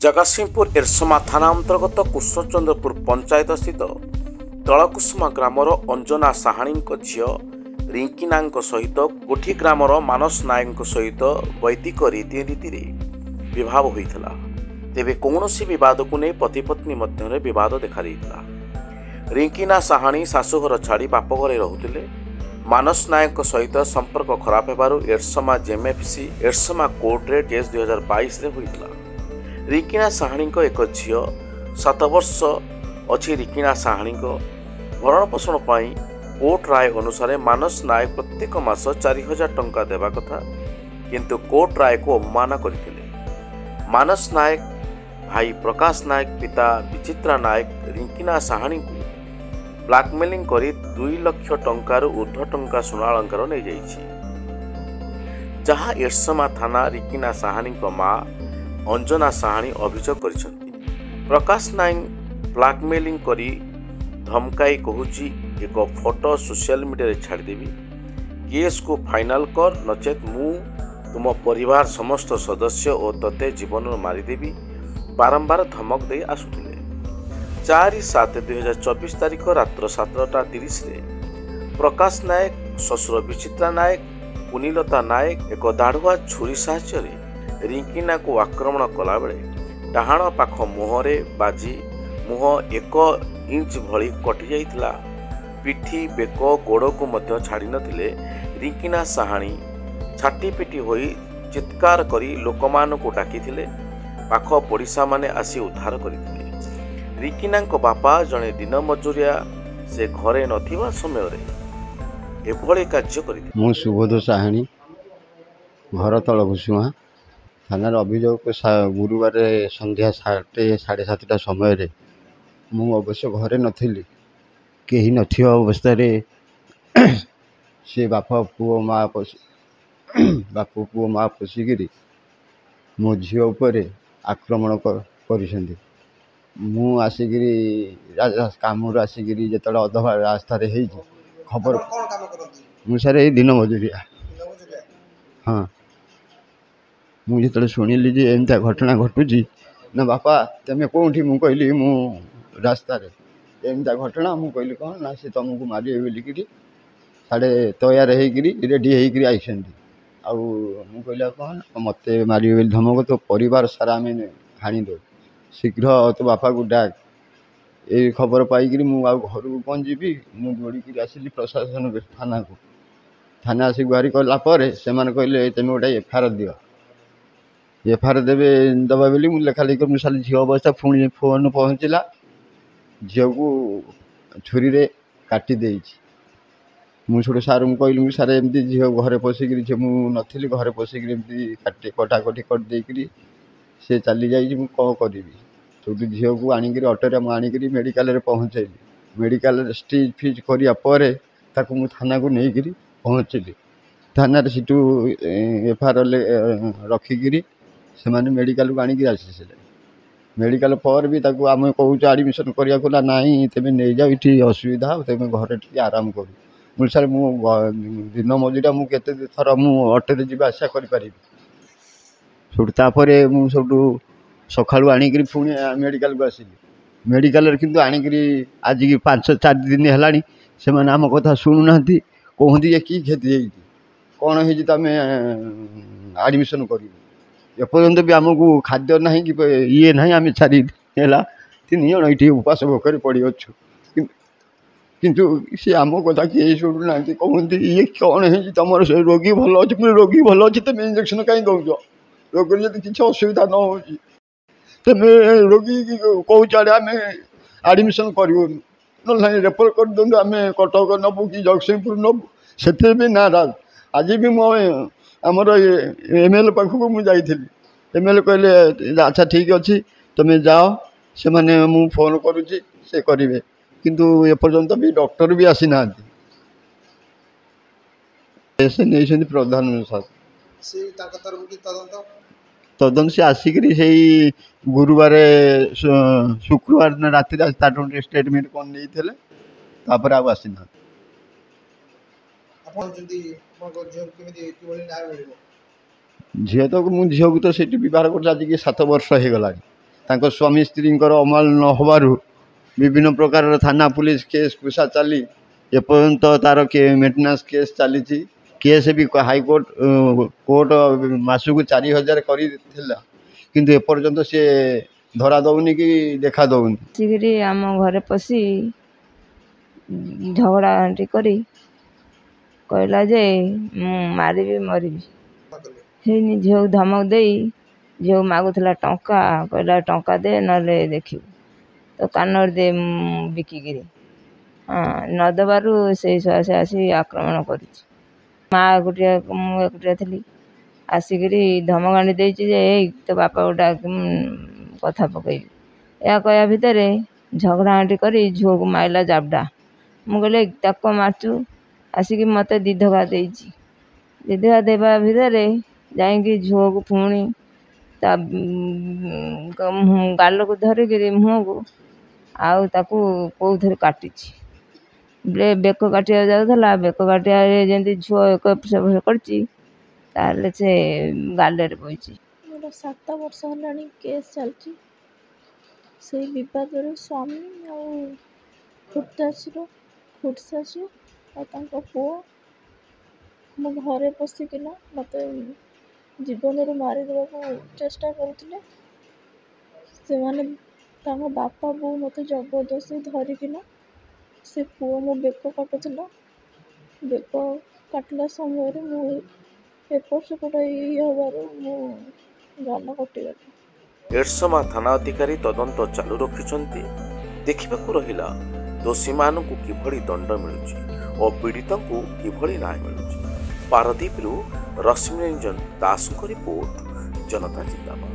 जगतसिंहपुर एरसमा थाना अंतर्गत कृष्णचंद्रपुर पंचायत स्थित तलकुसुमा ग्रामर अंजना साहाणी झील रिंकिना सहित कोठी ग्रामर मानस नायक सहित वैदिक रीतिनीति विवाह होता। तेबे कौन बद को नहीं पति पत्नी मध्य बद देखा रिंकिना साहाणी शाशुघर छाड़ी बापघरे रोते। मानस नायक सहित संपर्क खराब होबारु एरसमा जेएमएफसी एरसमा कोर्टे केस 2022 होता। रिंकिना साहाणी एक झील 7 वर्ष अच्छी रिंकिना साहाणी भरण पोषण कोर्ट राय अनुसार मानस नायक प्रत्येक मास 4000 टंका देवा कथा, किंतु कोर्ट राय को अवमान करथिले। मानस नायक भाई प्रकाश नायक पिता विचित्रा नायक रिंकिना साहाणी को ब्लैकमेलिंग करी 2 लाख टंकार ऊर्ध्व टंका सुनालंकार नहीं जाइछि, जहाँ एरसमा थाना रिंकिना साहाणी मां अंजना साहाणी अभियोग करिसंती। प्रकाश नायक ब्लैकमेलिंग करी धमकाई कहूची एक फोटो सोशल मीडिया छाड़देवी, केस को फाइनल कर नचेत मु तुम परिवार समस्त सदस्य और तते जीवन मारिदेवी बारंबार धमक दे आसुथिले। 4/7/2024 तारीख रात्र 7:30 प्रकाश नायक शशुर विचित्रा नायक पुनीलता नायक एक दाढ़ुआ छुरी साहाय्य रिंकिना को आक्रमण कला बेले डाहाण पाख मुहरे बाजी मुह 1 इंच भली कटि जाइथिला। पिठी बेक गोड़ को मध्य छाड़ी नथिले। रिंकिना साहाणी छाटी पिटी होई चित्कार करी लोकमान को डाकिथिले। पाख पड़िशा माने आसी उद्धार करथिले। रिंकिना बापा जड़े दिन मजूरिया से घरे नथिबा समय रे एभली कार्य करथिले। मु सुबोध साहाणी घर तलकुसुमा थाना अभियोग गुरुवार संध्या 7:30 समय मु अवश्य घरे नथिली। कहीं नथिबा अवस्था से बाप पुओ माँ पशिकी मो झी उपर आक्रमण कर मु आसिकी काम आसिकी जो अधवा रास्ता खबर मुझे दिन मजूरिया। हाँ मुझे शुणिली जे एमता घटना घटुची ना बापा तेमे कौटी मु कहली मु रास्ता एमता घटना मु कहली कौन ना से तुमको मारे बोलिकी साढ़े तैयार रेडी होकर आई आउ कहला कौन मत मारे बोली धमक तो परिवार सारा आम हाणी दो शीघ्र तो बापा को डाक ये खबर पाई मु घर को कौन जी मु दौड़ी आसिली प्रशासन थाना को। थाना आसिक गुहारी कलापर से कहले तुम गोटे एफआईआर दियो। एफआईआर देवे दबा बोली मुझे लेखा लिखी कर सारी झील अवस्था पुणी फोन पहुँचला झील को छुरी रे काटी देइछि। मु छोटे सार को कहली सारे एमती झील घरे पशिकी झी मु नथिली घरे पशिकी एमती कटाकटी कर देइकरी से चली जाइछि। मु कौन करी छोटू झील को आणिक अटोरे मुझे मेडिकल पहुँचेली। मेडिकल स्टिच फिच करापर ताकू मु थाना को नहीं पहुँचली। थाना सीटू एफआईआर रखिकी से मेडिकल को आणिक आसी मेडिकल पर भी ताकू आम कहूँ एडमिशन करा ना तेज नहीं जाओ ये असुविधा तेज घर टी आराम करूँ। मुझे सर मु दिन मजूरिया मुझे थर मु अटोरे जी आशा करें मुझे सकालू आणिक पुणी मेडिकल को आसिली। मेडिकल किंतु आणिक आज की 5-4 दिन है से आम कथा शुणुना कहते ये कि क्षति कौन हो तुम आडमिशन कर एपर्यंत भी आमको खाद्य ना कि ये ना आम 4 दिन है 3 जन ये उपास भोकर पड़ी अच्छु किंतु सी आम कथा किए शुणुना कहते ये कौन हो तुम रोगी भल अच्छे पुणी रोगी भल अच्छे तुम इंजेक्शन कहीं दौच रोगी जब किसी असुविधा न हो तुम रोगी कौच आड़े आम आडमिशन करूँ ना रेफर कर दिखाँ आम कटक नबू कि जगतसिंहपुर नबू से भी नाराज। आज भी आमर एमएलए पाखक मुझे एमएलए कहले अच्छा ठीक अच्छे तुम जाओ से मैंने मु फोन करुच्ची से करेंगे किंतु एपर्यंत भी डॉक्टर भी आसी ना से नहीं प्रधान तदंत से आसिक गुरुवार शुक्रवार राति स्टेटमेंट कौन नहीं आसीना झील तो मुझे झील को तो सीट बह कर आज 7 वर्ष हो गला ତାଙ୍କ ସ୍ୱାମୀ ସ୍ତ୍ରୀଙ୍କର ଅମଳ ନ ହେବାରୁ ବିଭିନ୍ନ ପ୍ରକାରର ଥାନା ପୁଲିସ କେସ୍ କୁସା ଚାଲି ଏପର୍ଯ୍ୟନ୍ତ ତାର ମେଣ୍ଟେନାନ୍ସ କେସ୍ ଚାଲିଛି। କେସ୍ ବି ହାଇକୋର୍ଟ କୋର୍ଟ ମାସକୁ 4,000 କରିଥିଲା, କିନ୍ତୁ ଏପର୍ଯ୍ୟନ୍ତ ସେ ଧରା ଦେଉନି କି ଦେଖା ଦେଉନି। ଆସିକିରି ଆମ ଘରେ ପଶି ଝଗଡ଼ା ଘାଣ୍ଟି କରି କହିଲା ଯେ ମୁଁ ମାରିବି ମରିବି। ହେଇନି ଝିଅକୁ ଧମକ ଦେଇ ଝିଅକୁ ମାଗୁଥିଲା ଟଙ୍କା, କହିଲା ଟଙ୍କା ଦେ ନହେଲେ ଦେଖିବୁ ତ କାନରେ ଦେ ବିକିକିରି ନ ଦେବାରୁ ସେଇ ସକାଶେ ଆସି ଆକ୍ରମଣ କରିଛି। ମା ଏକୁଟିଆ, ମୁଁ ଏକୁଟିଆ ଥିଲି। ଆସିକିରି ଧମକାଣ୍ଡି ଦେଇଛି ଯେ ଏଇ ତୋ ବାପାକୁ ଡାକି କଥା ପକେଇବି। ଏହା କହିବା ଭିତରେ ଝଗଡ଼ା ଘାଣ୍ଟି କରି ଝିଅକୁ ମାଇଲା ଜାବଡ଼ା। ମୁଁ କହିଲି ତାକୁ ମାରୁଛୁ, ଆସିକି ମୋତେ ଦିଧକା ଦେଇଛି। ଦିଧକା ଦେବା ଭିତରେ ଯାଇକି ଝିଅକୁ ପୁଣି ତା ଗାଲକୁ ଧରିକିରି ମୁହଁକୁ ଆଉ ତାକୁ କେଉଁଥିରେ କାଟିଛି। ବେକ କାଟିବାକୁ ଯାଉଥିଲା, ବେକ କାଟିବାରେ ଯେମିତି ଝିଅ ଏକ ସେପଟ କରିଛି, ତାହେଲେ ସେ ଗାଲରେ ପଡ଼ିଛି। ମୋର 7 ବର୍ଷ ହେଲାଣି କେସ୍ ଚାଲିଛି। ସେଇ ବିବାଦରେ ସ୍ୱାମୀ ଆଉ ଖୁଡ଼ଶାଶୁ ଆଉ ତାଙ୍କ ପୁଅ ମୋ ଘରେ ପଶିକିନା ମୋତେ ଜୀବନରୁ ମାରିଦେବାକୁ ଚେଷ୍ଟା କରୁଥିଲେ। ସେମାନେ ତାଙ୍କ ବାପା ବୋଉ ମୋତେ ଜବରଦସ୍ତି ଧରିକିନା ସେ ପୁଅ ମୋ ବେକ କାଟୁଥିଲା। ବେକ କାଟିଲା ସମୟରେ ମୁଁ ଏପଟ ସେପଟ ହେବାରୁ ମୁଁ ଗାଲ କଟିଗଲି। ଏରସମା ଥାନା ଅଧିକାରୀ ତଦନ୍ତ ଚାଲୁ ରଖିଛନ୍ତି। ଦେଖିବାକୁ ରହିଲା ଦୋଷୀମାନଙ୍କୁ କିଭଳି ଦଣ୍ଡ ମିଳୁଛି ଓ ପୀଡ଼ିତଙ୍କୁ କିଭଳି ନ୍ୟାୟ ମିଳୁଛି। ପାରାଦୀପରୁ ରଶ୍ମିରଞ୍ଜନ ଦାସଙ୍କ ରିପୋର୍ଟ, ଜନତା ଜିନ୍ଦାବାଦ।